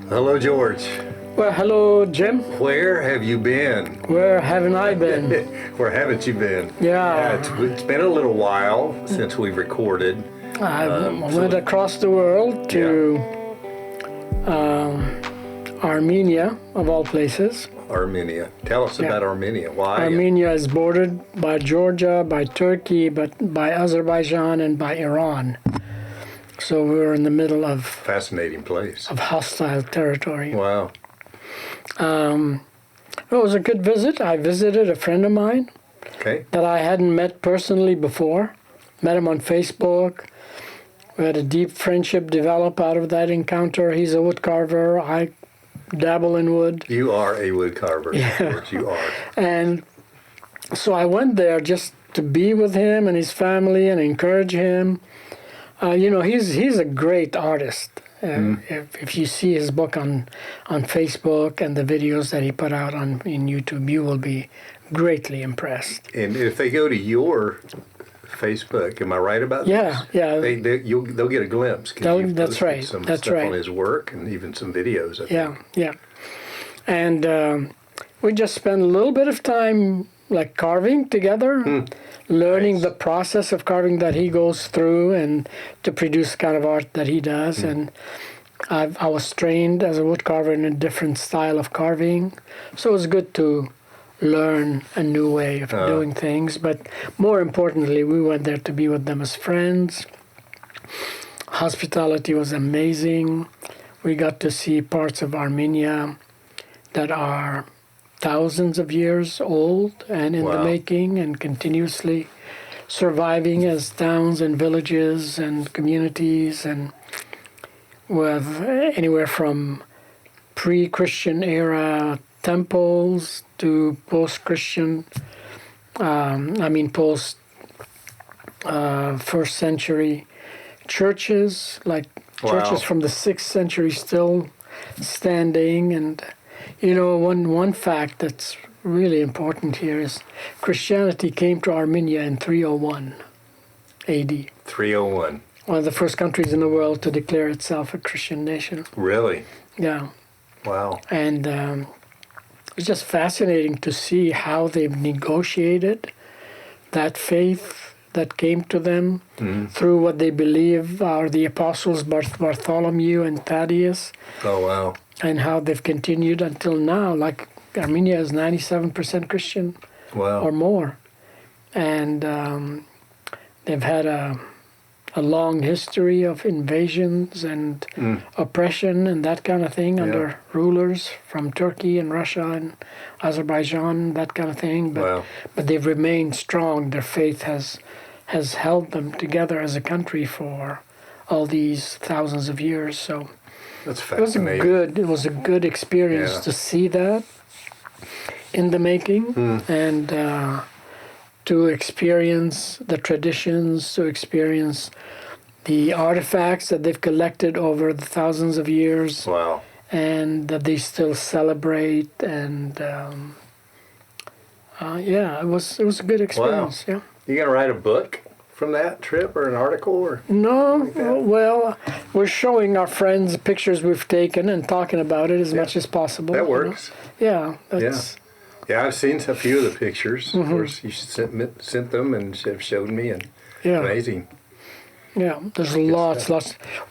Hello, George. Well, hello, Jim. Where have you been? Where haven't I been? Where haven't you been? Yeah. It's been a little while since we've recorded. I went across the world to Armenia, of all places. Armenia. Tell us about Armenia. Why? Armenia is bordered by Georgia, by Turkey, but by Azerbaijan and by Iran. So we were in the middle of Fascinating place. of hostile territory. Wow. It was a good visit. I visited a friend of mine Okay. that I hadn't met personally before. Met him on Facebook. We had a deep friendship develop out of that encounter. He's a wood carver. I dabble in wood. You are a wood carver, George. You are. And so I went there just to be with him and his family and encourage him. He's a great artist. If you see his book on Facebook and the videos that he put out in YouTube, you will be greatly impressed. And if they go to your Facebook, am I right about Yeah, this? yeah. They'll get a glimpse. 'Cause you've That's posted right. Some That's stuff right. on his work and even some videos. I think. Yeah. And we just spent a little bit of time like carving together, learning Nice. the process of carving that he goes through and to produce the kind of art that he does. And I was trained as a wood carver in a different style of carving. So it was good to learn a new way of doing things. But more importantly, we went there to be with them as friends. Hospitality was amazing. We got to see parts of Armenia that are thousands of years old and in the Wow. making and continuously surviving as towns and villages and communities, and with anywhere from pre-Christian era temples to post-Christian, post first century churches, like churches from the 6th century still standing. And one fact that's really important here is Christianity came to Armenia in 301 AD. 301. One of the first countries in the world to declare itself a Christian nation. Really? Yeah. Wow. And it's just fascinating to see how they've negotiated that faith that came to them through what they believe are the apostles Bartholomew and Thaddeus, Oh, wow. and how they've continued until now. Like Armenia is 97% Christian Wow. or more. And they've had a long history of invasions and oppression and that kind of thing under rulers from Turkey and Russia and Azerbaijan, that kind of thing. Wow. But they've remained strong. Their faith has held them together as a country for all these thousands of years. So That's it was fascinating. it was a good experience Yeah. to see that in the making, and to experience the traditions, to experience the artifacts that they've collected over the thousands of years, Wow. and that they still celebrate. And it was a good experience. Yeah. You gonna write a book from that trip or an article or? No, that? well, we're showing our friends pictures we've taken and talking about it as much as possible. That you know? works. Yeah, that's. Yeah, I've seen a few of the pictures. Of course, you sent them and have showed me, and Yeah. amazing. Yeah, there's lots.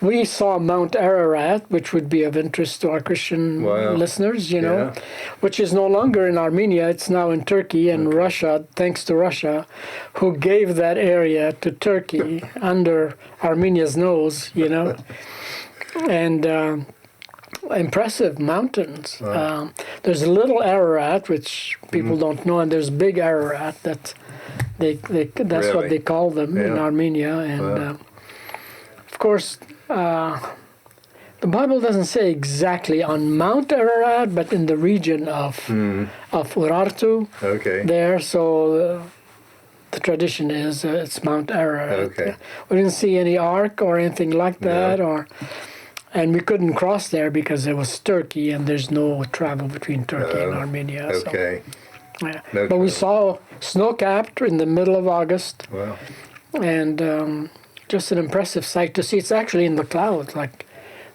We saw Mount Ararat, which would be of interest to our Christian Wow. listeners, Yeah. which is no longer in Armenia. It's now in Turkey and Russia, thanks to Russia, who gave that area to Turkey under Armenia's nose, And impressive mountains. Wow. There's a little Ararat, which people don't know, and there's big Ararat. That's what Really? they call them in Yeah. Armenia. And Wow. of course, the Bible doesn't say exactly on Mount Ararat, but in the region of Urartu Okay. there. So the tradition is it's Mount Ararat. Okay. We didn't see any ark or anything like that, and we couldn't cross there because it was Turkey, and there's no travel between Turkey and Armenia. Okay. So, yeah. No But we travel. saw snow-capped in the middle of August, Wow. and just an impressive sight to see. It's actually in the clouds, like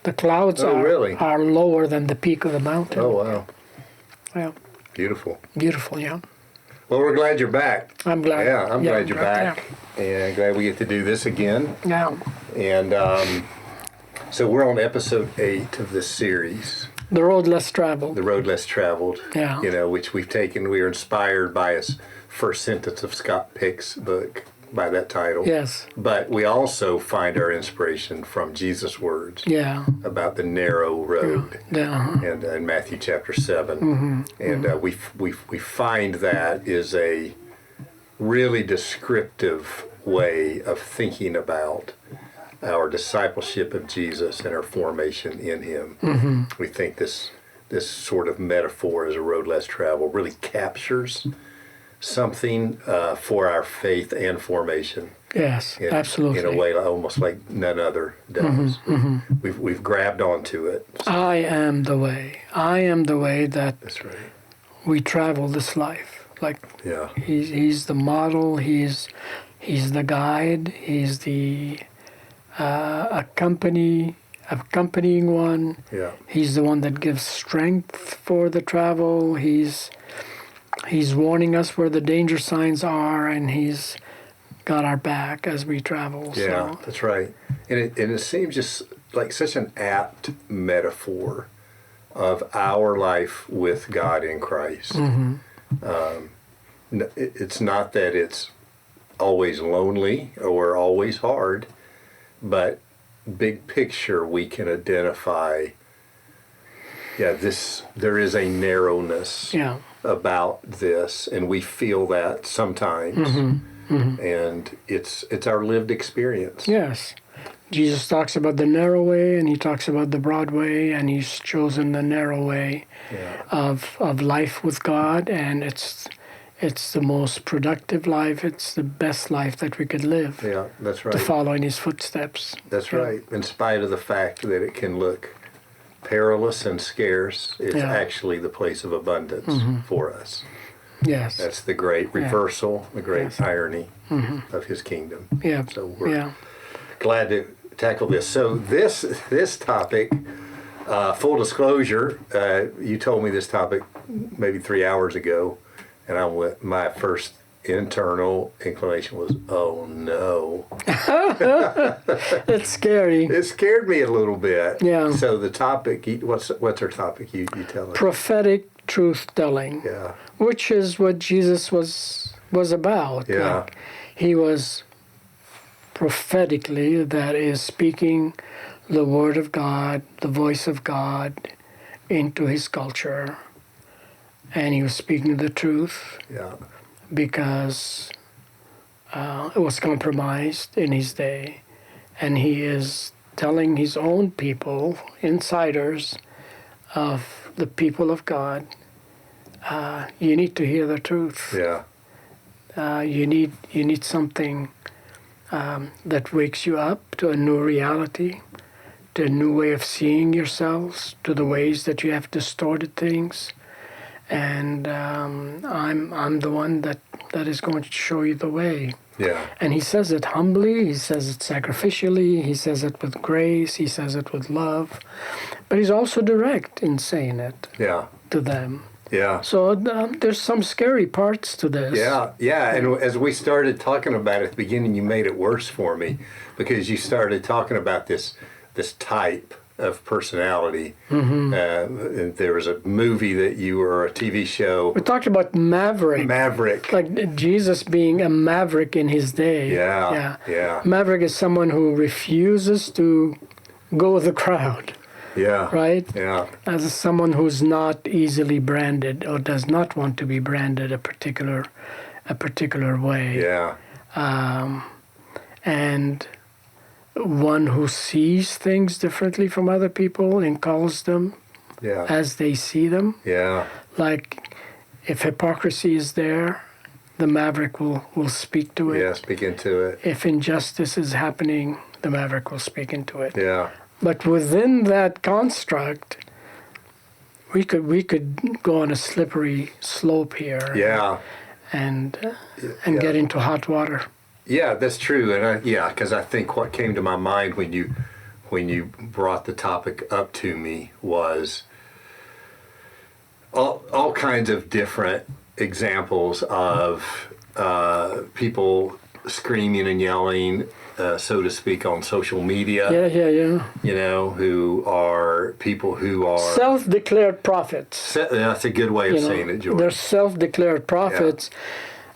The clouds really? are lower than the peak of the mountain. Oh, wow. Yeah, Beautiful. beautiful, yeah. Well, we're glad you're back. I'm glad. Yeah, I'm glad you're glad, back. And glad we get to do this again. Yeah. And so we're on episode 8 of this series, The road less traveled. The Road Less Traveled. Yeah. You know, which we've taken, we are inspired by his first sentence of Scott Pick's book, by that title. Yes. But we also find our inspiration from Jesus' words Yeah. about the narrow road. Yeah. And in Matthew chapter 7. Mm-hmm. And we find that is a really descriptive way of thinking about our discipleship of Jesus and our formation in him. Mm-hmm. We think this sort of metaphor as a road less traveled really captures something for our faith and formation. Yes, absolutely. In a way almost like none other does. Mm-hmm. We've grabbed onto it. I am the way. I am the way that That's right. we travel this life. Like Yeah. he's the model. He's the guide. He's the accompanying one. Yeah. He's the one that gives strength for the travel. He's warning us where the danger signs are, and he's got our back as we travel. Yeah, So. that's right. And it seems just like such an apt metaphor of our life with God in Christ. Mm-hmm. It's not that it's always lonely or always hard, but big picture we can identify, there is a narrowness Yeah. about this, and we feel that sometimes. Mm-hmm. Mm-hmm. And it's our lived experience. Yes. Jesus talks about the narrow way, and he talks about the broad way, and he's chosen the narrow way of life with God, and it's the most productive life. It's the best life that we could live. Yeah, that's right. To follow in his footsteps. That's right. In spite of the fact that it can look perilous and scarce, it's actually the place of abundance for us. Yes. That's the great reversal, the great irony of his kingdom. Yeah. So we're glad to tackle this. So this topic, full disclosure, you told me this topic maybe 3 hours ago, and my first internal inclination was, oh no. It's scary. It scared me a little bit. Yeah. So the topic, what's our topic? You tell us. Prophetic truth-telling. Yeah. Which is what Jesus was about. Yeah. Like, he was prophetically, that is, speaking the word of God, the voice of God into his culture. And he was speaking the truth Yeah. because it was compromised in his day. And he is telling his own people, insiders of the people of God, you need to hear the truth. Yeah. You need something that wakes you up to a new reality, to a new way of seeing yourselves, to the ways that you have distorted things. And I'm the one that is going to show you the way. Yeah. And he says it humbly, he says it sacrificially, he says it with grace, he says it with love. But he's also direct in saying it to them. Yeah. So there's some scary parts to this. Yeah. And as we started talking about it at the beginning, you made it worse for me because you started talking about this type of personality. Mm-hmm. And there was a movie or a TV show. We talked about Maverick. Like Jesus being a maverick in his day. Yeah. Maverick is someone who refuses to go with the crowd. Yeah. Right? Yeah. As someone who's not easily branded or does not want to be branded a particular way. Yeah. And one who sees things differently from other people and calls them as they see them. Yeah. Like if hypocrisy is there, the maverick will speak to it. Yeah, speak into it. If injustice is happening, the maverick will speak into it. Yeah. But within that construct, we could go on a slippery slope here. Yeah. And get into hot water. Yeah, that's true. And because I think what came to my mind when when you brought the topic up to me was all kinds of different examples of people screaming and yelling, so to speak, on social media. Yeah. You know, who are people who are Self-declared prophets. That's a good way of saying it, George. They're self-declared prophets,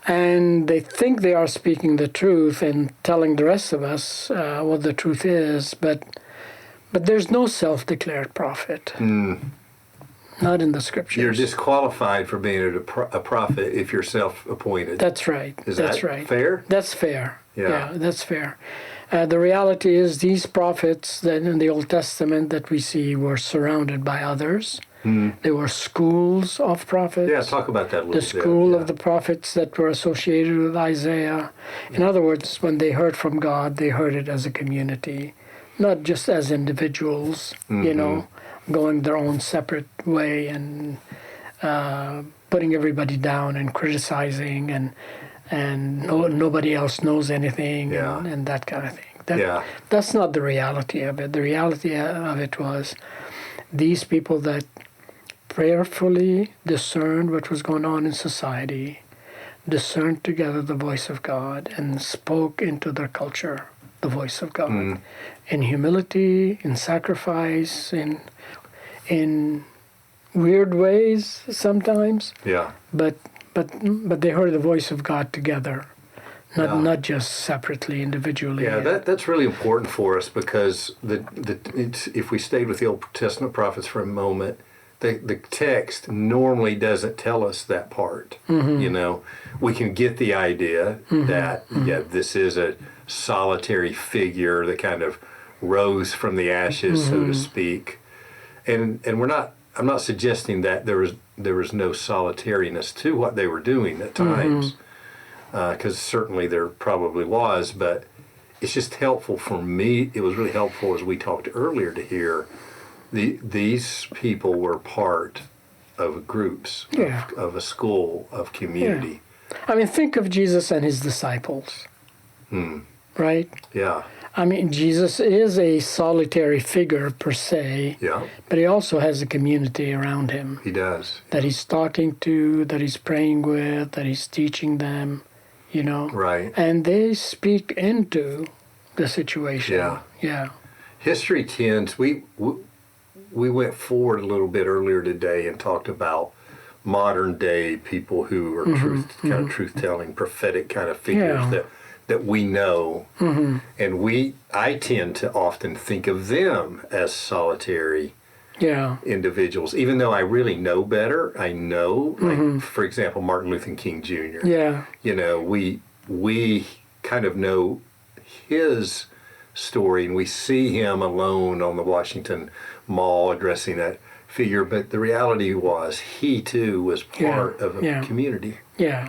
and they think they are speaking the truth and telling the rest of us what the truth is, but there's no self-declared prophet. Not in the scriptures. You're disqualified for being a prophet if you're self-appointed. That's right. That's right. Fair? That's fair. Yeah. That's fair. The reality is these prophets that in the Old Testament that we see were surrounded by others. There were schools of prophets. Yeah, talk about that a little bit. The school of the prophets that were associated with Isaiah. In other words, when they heard from God, they heard it as a community, not just as individuals, you know, going their own separate way and putting everybody down and criticizing and nobody else knows anything and that kind of thing. That's not the reality of it. The reality of it was these people that prayerfully discerned what was going on in society, discerned together the voice of God, and spoke into their culture the voice of God in humility, in sacrifice, in weird ways sometimes. Yeah. But they heard the voice of God together, not just separately, individually. Yeah, that's really important for us because if we stayed with the Old Testament prophets for a moment, the text normally doesn't tell us that part. You know, we can get the idea that this is a solitary figure that kind of rose from the ashes, so to speak, and I'm not suggesting that there was no solitariness to what they were doing at times, because certainly there probably was, but it's just helpful for me. It was really helpful as we talked earlier to hear these people were part of groups, of a school, of community. I mean, think of Jesus and his disciples, right? Yeah. I mean, Jesus is a solitary figure per se, but he also has a community around him. He does. That he's talking to, that he's praying with, that he's teaching them, you know. Right. And they speak into the situation. Yeah. History tends, we went forward a little bit earlier today and talked about modern day people who are truth-telling, prophetic kind of figures that we know, and I tend to often think of them as solitary individuals, even though I really know better. I know, like, for example, Martin Luther King Jr. You know, we kind of know his story, and we see him alone on the Washington Mall addressing that figure, but the reality was he too was part of a community. Yeah.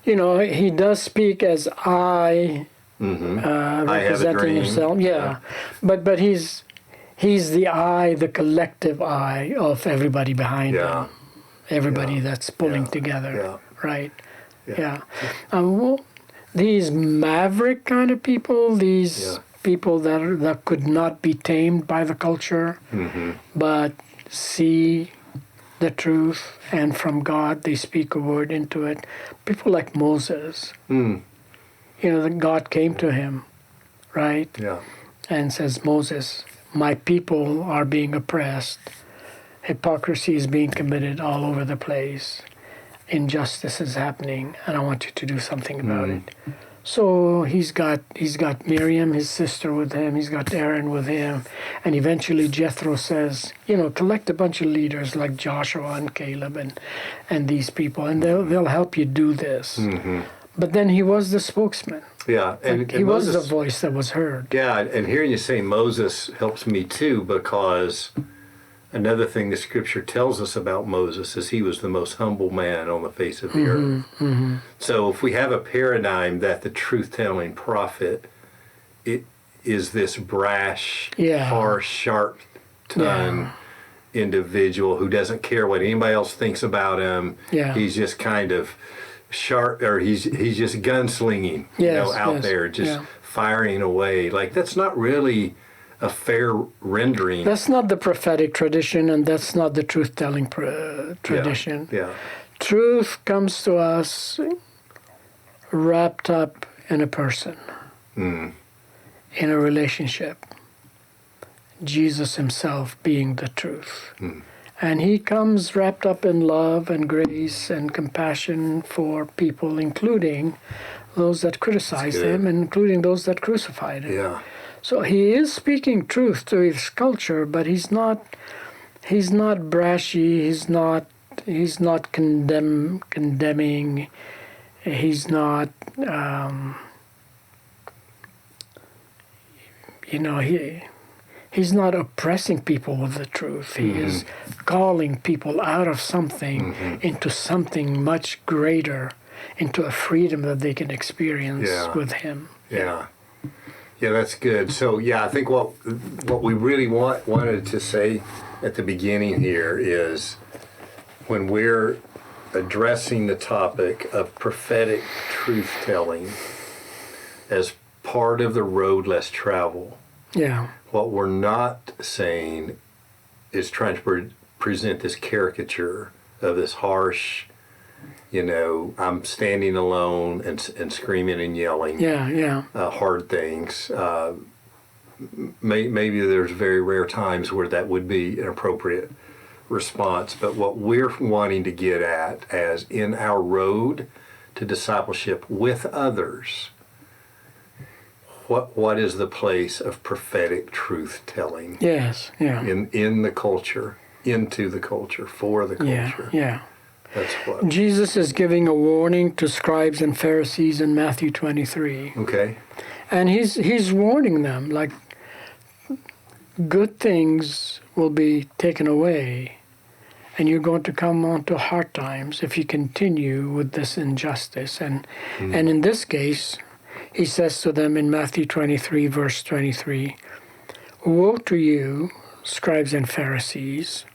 You know, he does speak as I, representing himself. But he's the I, the collective I of everybody behind him. Everybody that's pulling together, right? Well, these maverick kind of people, these people that could not be tamed by the culture, but see the truth, and from God they speak a word into it. People like Moses, you know, that God came to him, right? And says, Moses, my people are being oppressed. Hypocrisy is being committed all over the place. Injustice is happening, and I want you to do something about it. So he's got Miriam, his sister, with him. He's got Aaron with him, and eventually Jethro says, you know, collect a bunch of leaders like Joshua and Caleb and these people, and they'll help you do this. But then he was the spokesman. And he was the voice that was heard. And hearing you say Moses helps me too, because another thing the scripture tells us about Moses is he was the most humble man on the face of the earth. So if we have a paradigm that the truth-telling prophet, it is this brash, harsh, sharp-tongued individual who doesn't care what anybody else thinks about him. He's just kind of sharp, or he's just gunslinging, out there, just firing away. Like, that's not really a fair rendering. That's not the prophetic tradition, and that's not the truth-telling tradition. Yeah. Truth comes to us wrapped up in a person, in a relationship. Jesus himself being the truth. And he comes wrapped up in love and grace and compassion for people, including those that criticize him, and including those that crucified him. Yeah. So he is speaking truth to his culture, but he's not brashy, he's not condemning, he's not he's not oppressing people with the truth. He is calling people out of something into something much greater, into a freedom that they can experience with him. Yeah. Yeah, that's good. So, I think what we really wanted to say at the beginning here is when we're addressing the topic of prophetic truth-telling as part of the road less traveled, what we're not saying is trying to present this caricature of this harsh, I'm standing alone and screaming and yelling hard things. Maybe there's very rare times where that would be an appropriate response, but what we're wanting to get at as in our road to discipleship with others, what is the place of prophetic truth-telling? In the culture, into the culture, for the culture. That's what Jesus is giving a warning to scribes and Pharisees in Matthew 23. Okay. And he's warning them, like, good things will be taken away, and you're going to come onto hard times if you continue with this injustice. And in this case, he says to them in Matthew 23, verse 23, "Woe to you, scribes and Pharisees."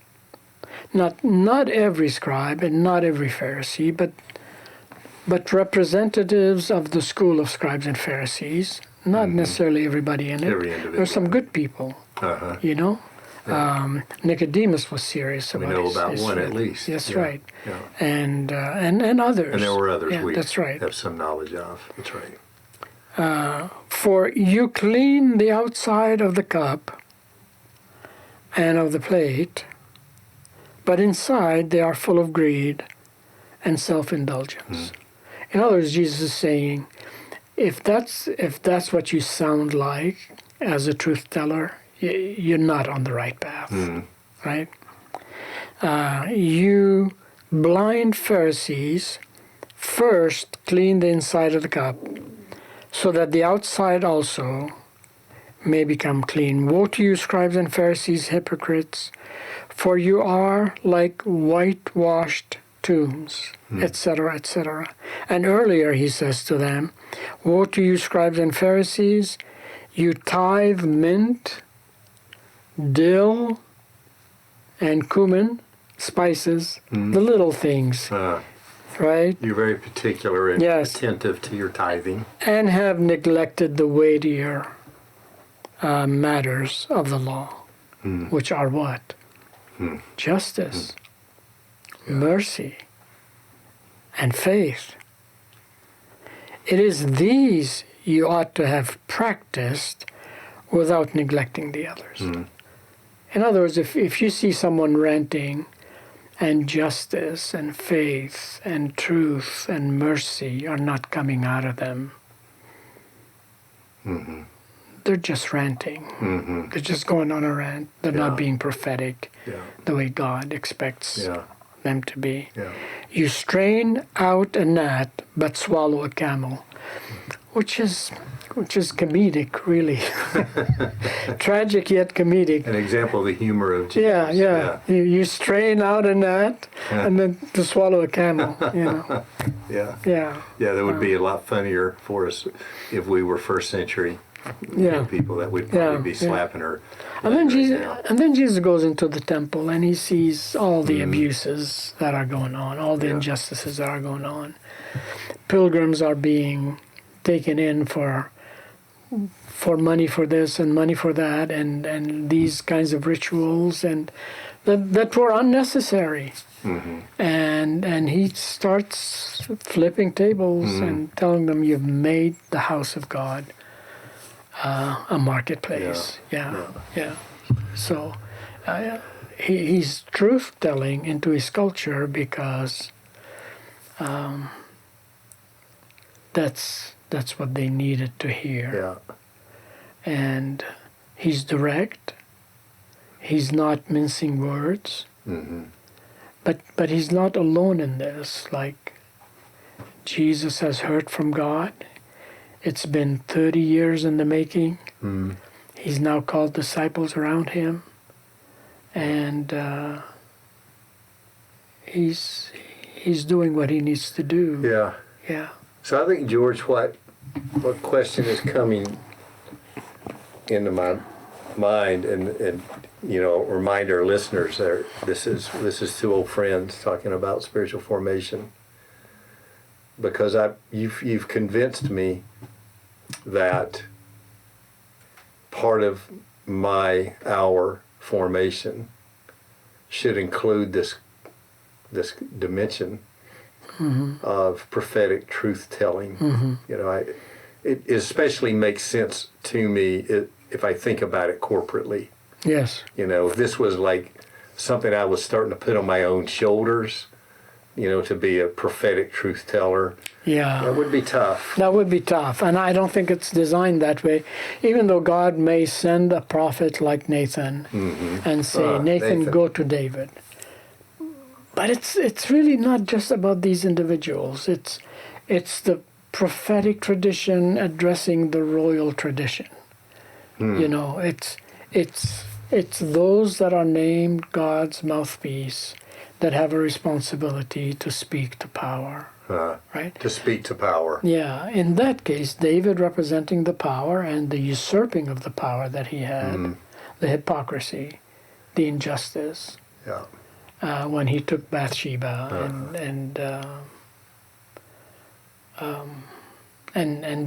Not every scribe and not every Pharisee, but representatives of the school of scribes and Pharisees, not necessarily everybody in it. There's some good people, Nicodemus was serious about it. We know about one at least. That's right. Yeah. And others. And there were others we that's right. have some knowledge of. That's right. For you clean the outside of the cup and of the plate, but inside they are full of greed and self-indulgence. In other words, Jesus is saying, if that's what you sound like as a truth teller, you're not on the right path, right? You blind Pharisees first clean the inside of the cup, so that the outside also may become clean. Woe to you, scribes and Pharisees, hypocrites, for you are like whitewashed tombs, etc., etc. And earlier he says to them, woe to you, scribes and Pharisees, you tithe mint, dill, and cumin, spices, the little things, right? You're very particular and attentive to your tithing. And have neglected the weightier matters of the law, which are what? Justice, mercy, and faith. It is these you ought to have practiced without neglecting the others. In other words, if you see someone ranting, and justice and faith and truth and mercy are not coming out of them, they're just ranting. They're just going on a rant. They're not being prophetic the way God expects them to be. You strain out a gnat but swallow a camel, which is comedic, really. Tragic yet comedic. An example of the humor of Jesus. You strain out a gnat and then to swallow a camel, Yeah, that would be a lot funnier for us if we were first century people. That would probably be slapping her. And then Jesus goes into the temple and he sees all the abuses that are going on, all the injustices that are going on. Pilgrims are being taken in for for money for this and money for that, and these kinds of rituals, and that were unnecessary. Mm-hmm. And he starts flipping tables and telling them, "You've made the house of God a marketplace." Yeah. So he's truth telling into his culture because that's what they needed to hear. Yeah. And he's direct. He's not mincing words. Mm-hmm. But he's not alone in this. Like, Jesus has heard from God. It's been 30 years in the making. Mm. He's now called disciples around him. And he's doing what he needs to do. Yeah. Yeah. So I think, George, what question is coming into my mind, and remind our listeners that this is two old friends talking about spiritual formation, because you've convinced me that part of our formation should include this dimension of prophetic truth telling. It especially makes sense to me if I think about it corporately. Yes. If this was like something I was starting to put on my own shoulders, to be a prophetic truth teller, Yeah. that would be tough. That would be tough, and I don't think it's designed that way. Even though God may send a prophet like Nathan and say, Nathan, go to David. But it's really not just about these individuals. It's the prophetic tradition addressing the royal tradition. It's those that are named God's mouthpiece that have a responsibility to speak to power. Right? To speak to power. Yeah, in that case, David representing the power and the usurping of the power that he had, the hypocrisy, the injustice. Yeah. When he took Bathsheba and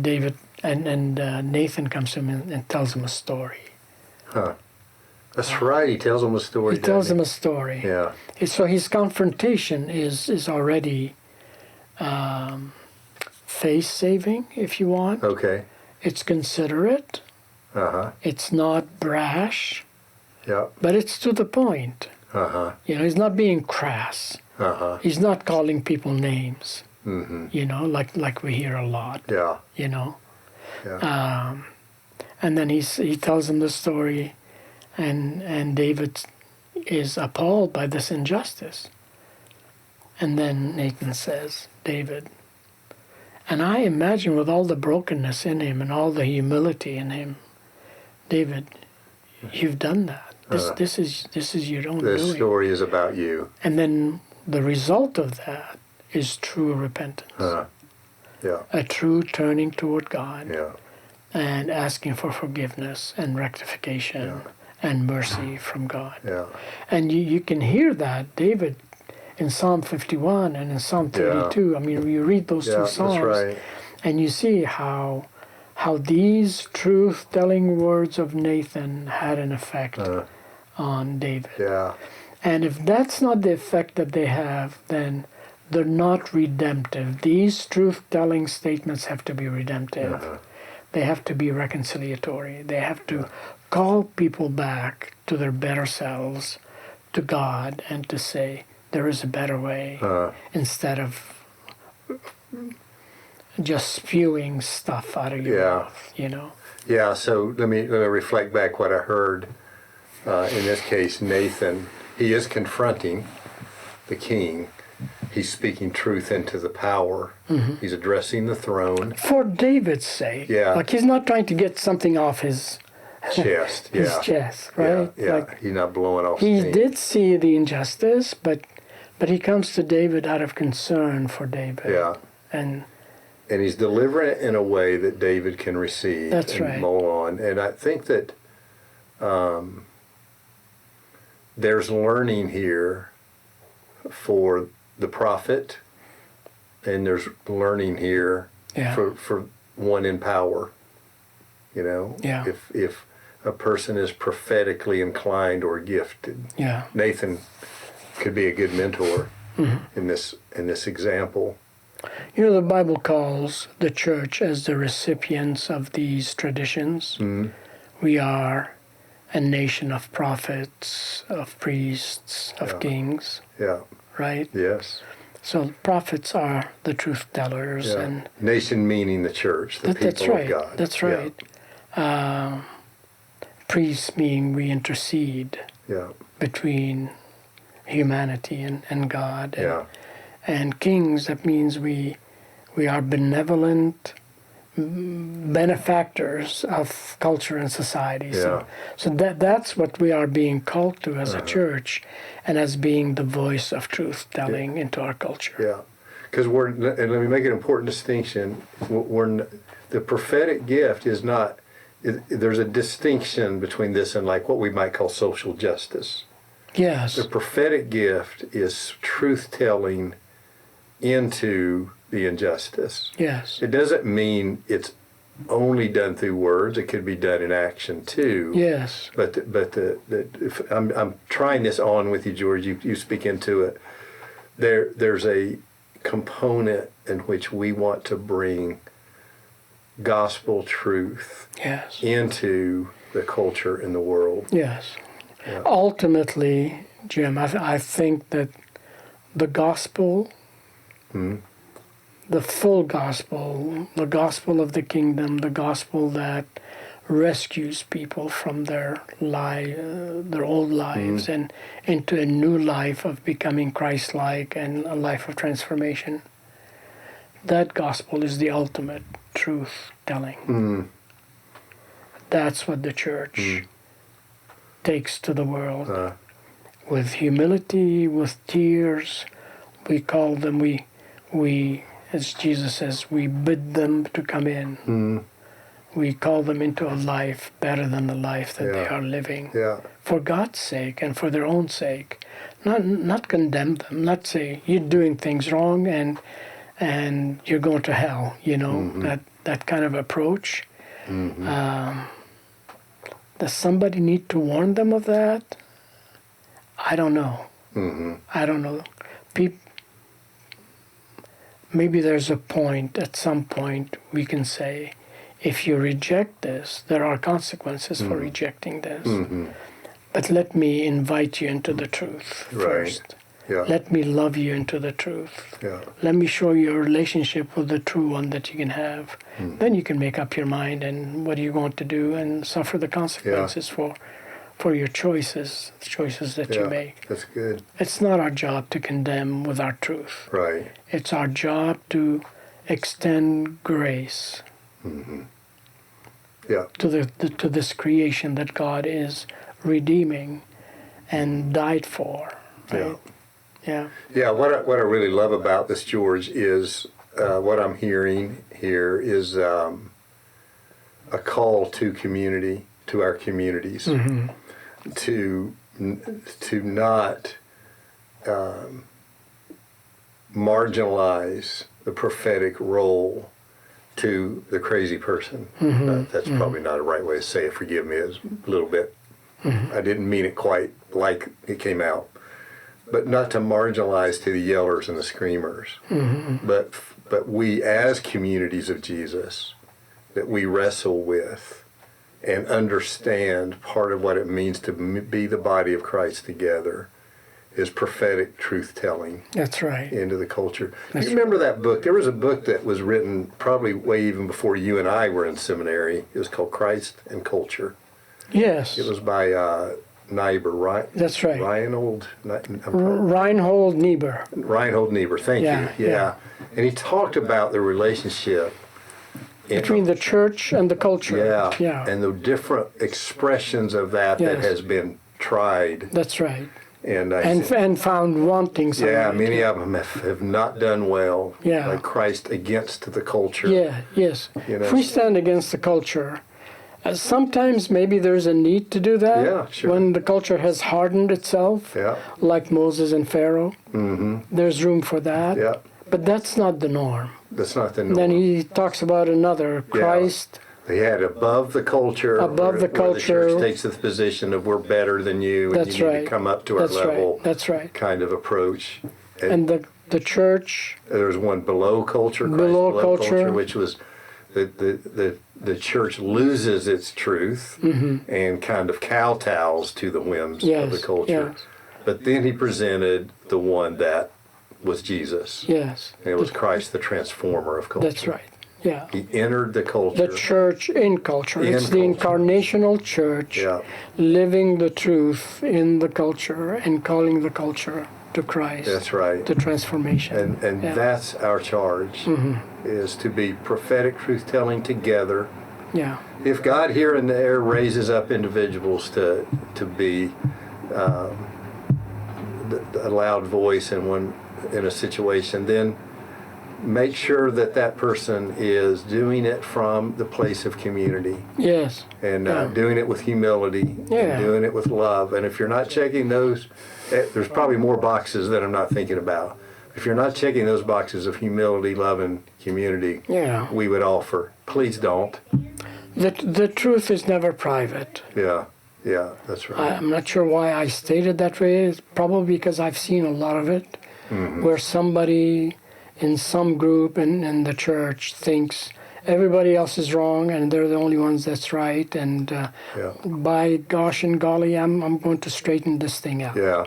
David and Nathan comes to him and tells him a story. That's right. He tells him a story. He tells him a story. Yeah. So his confrontation is already face-saving, if you want. Okay. It's considerate. It's not brash. Yeah. But it's to the point. He's not being crass. He's not calling people names. Like we hear a lot. Yeah. Yeah. And then he tells him the story, and David is appalled by this injustice. And then Nathan says, David, and I imagine with all the brokenness in him and all the humility in him, David, you've done that. This is your own doing. This story is about you. And then the result of that is true repentance. Yeah. A true turning toward God. Yeah. And asking for forgiveness and rectification and mercy from God. Yeah. And you can hear that, David, in Psalm 51 and in Psalm 32. I mean, you read those two Psalms, that's right. and you see how these truth-telling words of Nathan had an effect on David. Yeah. And if that's not the effect that they have, then they're not redemptive. These truth-telling statements have to be redemptive. They have to be reconciliatory. They have to call people back to their better selves, to God, and to say, there is a better way, instead of just spewing stuff out of your mouth, Yeah, so let me reflect back what I heard. In this case, Nathan, he is confronting the king. He's speaking truth into the power. He's addressing the throne. For David's sake. Yeah. Like, he's not trying to get something off his chest. his chest, right? Yeah. Like, He's not blowing off he steam. did see the injustice, but he comes to David out of concern for David. Yeah. And he's delivering it in a way that David can receive and mull on. And I think that there's learning here for the prophet, and there's learning here for one in power. You know, Yeah. if a person is prophetically inclined or gifted, Yeah. Nathan could be a good mentor in this example. You know, the Bible calls the church as the recipients of these traditions. We are a nation of prophets, of priests, of Yeah. kings, Yeah. right? Yes. So prophets are the truth tellers, Yeah. and Nation meaning the church, the people that's right. of God. That's Yeah. right. Priests mean we intercede Yeah. between humanity and God, Yeah. and kings, that means we are benevolent benefactors of culture and society. Yeah. So that's what we are being called to as a church, and as being the voice of truth telling into our culture. Yeah. Because and let me make an important distinction. The prophetic gift is not. There's a distinction between this and like what we might call social justice. Yes. The prophetic gift is truth telling into the injustice. Yes. It doesn't mean it's only done through words. It could be done in action too. Yes. But if I'm trying this on with you, George. You speak into it. There's a component in which we want to bring gospel truth Yes. into the culture in the world. Yes. Yeah. Ultimately, Jim, I think that the gospel, the full gospel, the gospel of the kingdom, the gospel that rescues people from their old lives and into a new life of becoming Christ-like and a life of transformation. That gospel is the ultimate truth telling. That's what the church takes to the world. With humility, with tears, we call them, we, as Jesus says, we bid them to come in. We call them into a life better than the life that they are living. Yeah. For God's sake and for their own sake. Not condemn them, not say, you're doing things wrong and you're going to hell, you know, that kind of approach. Does somebody need to warn them of that? I don't know. I don't know. Maybe there's a point, at some point, we can say, if you reject this, there are consequences for rejecting this. But let me invite you into the truth first. Yeah. Let me love you into the truth. Yeah. Let me show you a relationship with the true one that you can have. Then you can make up your mind and what are you going to do and suffer the consequences for your choices that you make. That's good. It's not our job to condemn with our truth. Right. It's our job to extend grace Yeah. to this creation that God is redeeming and died for. Right? Yeah. Yeah. What I really love about this, George, is what I'm hearing here is a call to community, to our communities, to not marginalize the prophetic role to the crazy person. That's probably not a right way to say it. Forgive me, it's a little bit. I didn't mean it quite like it came out. But not to marginalize to the yellers and the screamers. But we as communities of Jesus, that we wrestle with and understand part of what it means to be the body of Christ together is prophetic truth-telling. That's right. Into the culture. You remember that book? There was a book that was written probably way even before you and I were in seminary. It was called Christ and Culture. Yes. It was by Niebuhr, right? That's right. Reinhold Niebuhr. Reinhold Niebuhr, thank you. Yeah. And he talked about the relationship between the church and the culture. Yeah. And the different expressions of that has been tried. That's right. And found wanting something. Yeah, many of them have not done well. Yeah. Like Christ against the culture. Yeah, yes. You know? If we stand against the culture, sometimes maybe there's a need to do that. Yeah, sure. When the culture has hardened itself, like Moses and Pharaoh, there's room for that. Yeah. But that's not the norm. That's not the norm. Then he talks about another, Christ He had above the culture. Above the where culture. The church takes the position of we're better than you, and That's you need right. to come up to our That's level. right. That's right. Kind of approach. And the church. There's one below culture. Christ Below culture. which was the church loses its truth and kind of kowtows to the whims of the culture. Yes. But then he presented the one that was Jesus. Yes. And it was Christ, the transformer of culture. That's right. Yeah. He entered the culture. The church in culture. In It's the culture. incarnational church Yeah. living the truth in the culture and calling the culture to Christ. That's right. To transformation. And that's our charge, is to be prophetic truth-telling together. Yeah. If God here and there raises up individuals to be a loud voice in a situation, then make sure that person is doing it from the place of community. Yes. And doing it with humility, and doing it with love. And if you're not checking those, there's probably more boxes that I'm not thinking about. If you're not checking those boxes of humility, love, and community, we would offer. Please don't. The truth is never private. Yeah, that's right. I'm not sure why I stated that way. It's probably because I've seen a lot of it, where somebody in some group in the church thinks everybody else is wrong and they're the only ones that's right, and by gosh and golly, I'm going to straighten this thing out. Yeah.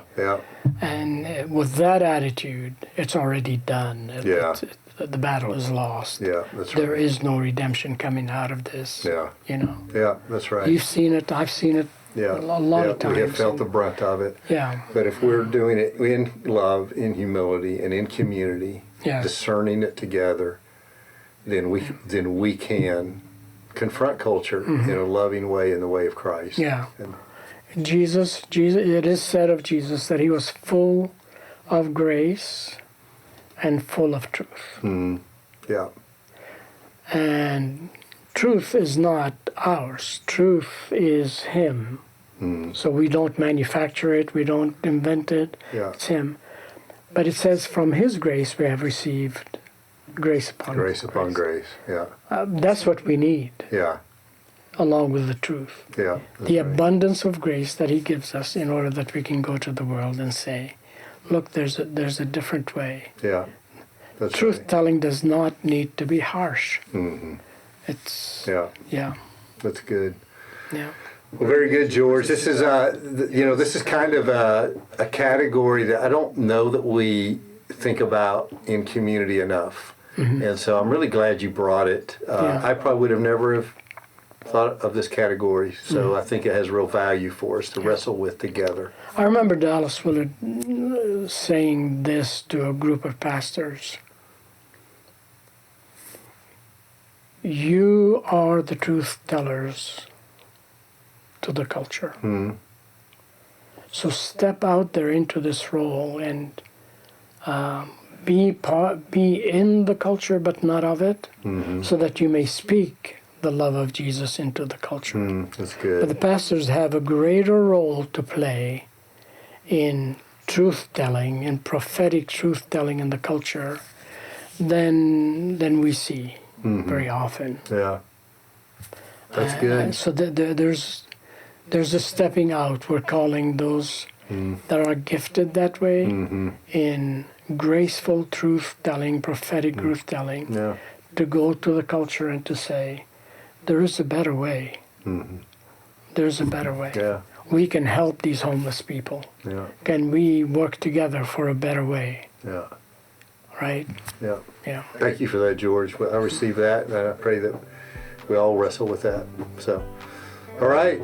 And with that attitude, it's already done. The battle is lost. Yeah, that's right. There is no redemption coming out of this. Yeah. Yeah, that's right. You've seen it. I've seen it a lot of times. We have felt the brunt of it. Yeah. But if we're doing it in love, in humility, and in community, discerning it together, then we can confront culture in a loving way, in the way of Christ. Yeah. Jesus, it is said of Jesus that he was full of grace and full of truth. Yeah. And truth is not ours. Truth is him. So we don't manufacture it. We don't invent it. It's him. But it says from his grace we have received grace upon grace. Grace upon grace, yeah. That's what we need. Yeah. Along with the truth. Yeah. The abundance of grace that he gives us in order that we can go to the world and say, look, there's a different way. Yeah. That's Truth-telling does not need to be harsh. It's... Yeah. That's good. Yeah. Well, very good, George. This is, this is kind of a category that I don't know that we think about in community enough. And so I'm really glad you brought it. I probably would have never have thought of this category, so I think it has real value for us to wrestle with together. I remember Dallas Willard saying this to a group of pastors. You are the truth tellers to the culture. So step out there into this role and be in the culture but not of it, so that you may speak the love of Jesus into the culture. That's good. But the pastors have a greater role to play in truth-telling and prophetic truth-telling in the culture than we see very often. Yeah. That's good. So there's a stepping out. We're calling those that are gifted that way in graceful truth-telling, prophetic truth-telling, to go to the culture and to say, there is a better way. There's a better way. Yeah. We can help these homeless people. Yeah. Can we work together for a better way? Yeah. Right? Yeah. Yeah. Thank you for that, George. I receive that, and I pray that we all wrestle with that. So, all right.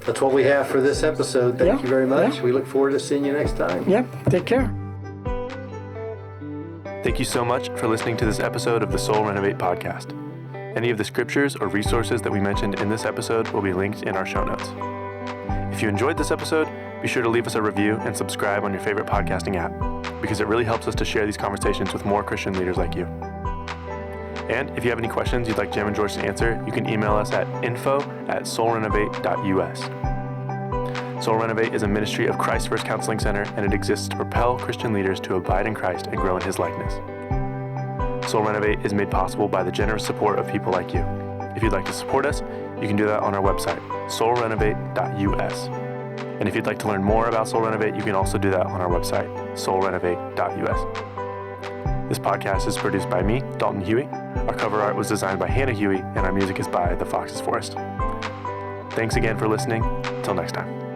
That's what we have for this episode. Thank you very much. We look forward to seeing you next time. Yep. Take care. Thank you so much for listening to this episode of the Soul Renovate podcast. Any of the scriptures or resources that we mentioned in this episode will be linked in our show notes. If you enjoyed this episode, be sure to leave us a review and subscribe on your favorite podcasting app, because it really helps us to share these conversations with more Christian leaders like you. And if you have any questions you'd like Jim and George to answer, you can email us at info@soulrenovate.us. Soul Renovate is a ministry of Christ First Counseling Center, and it exists to propel Christian leaders to abide in Christ and grow in His likeness. Soul Renovate is made possible by the generous support of people like you. If you'd like to support us, you can do that on our website, soulrenovate.us. And if you'd like to learn more about Soul Renovate, you can also do that on our website, soulrenovate.us. This podcast is produced by me, Dalton Huey. Our cover art was designed by Hannah Huey, and our music is by The Fox's Forest. Thanks again for listening. Till next time.